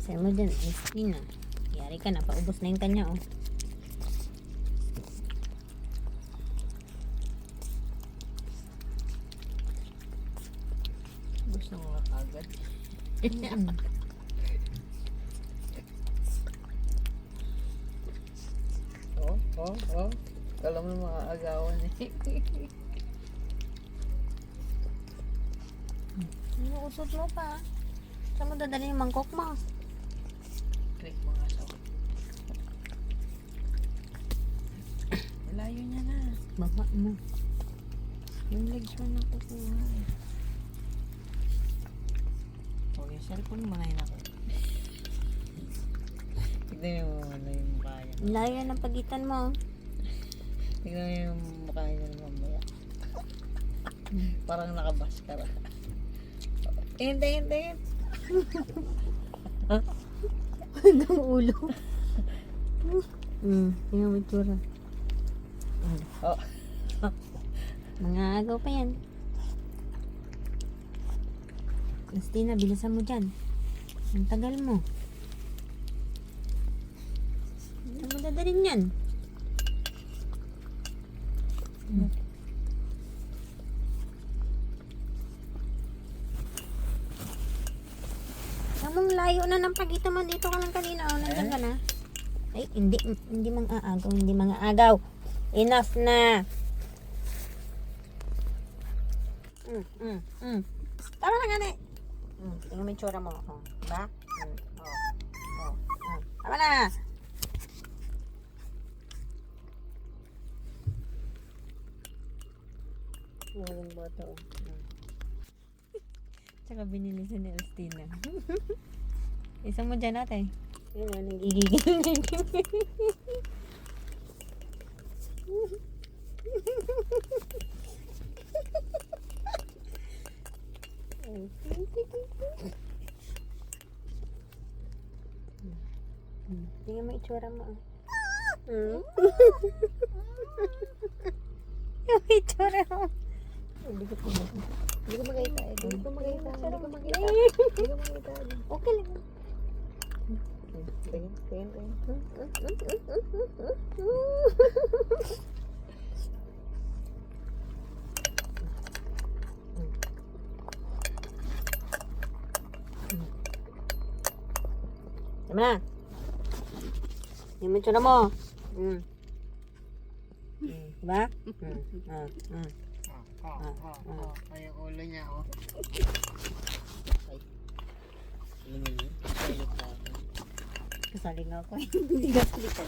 Bilisan mo dyan, Christina. Yari ka na, paubos na yung kanya, oh. Gusto mo nga agad. Oh. Kala mo mga agawan eh. Inuusot mo pa. Saan mo dadali yung mangkok mo? Click mo nga sa malayo niya na. Baba mo. Yung legs mo na kukuha eh. Huwag yung cellphone mo na yun ako. Tignan mo ano yung mukha niya. Layo ng pagitan mo. Tignan mo yung mukha niya mamaya. Parang nakabaskara. Tingin. Hanggang ulo. Tingnan mo itsura. Oh. Mga agaw pa yan. Christina, bilisan mo dyan. Ang tagal mo. Saan mo dadalhin yan? Samong layo na ng pagitan mo. Dito ka lang kanina. Oh, nandiyan ka na. Ay, hindi mga agaw. Hindi mga agaw. Enough na. Tama na nga na. Tingnan mo yung tsura mo. Oh, diba? Tama na. Yung boto. Tsaka binili siya ni Christina. Isa mo dyan natin. Yun o, nagigigil. Tingnan mo itsura mo. Yung itsura mo. Hindi ko magayta. Okay lang. Tingin. Tama na. Yung may tsura mo. Diba? Ay, yung ulo niya, oh. Ay. Kasali nga ako. Kasali nga ako. Hindi ka salita.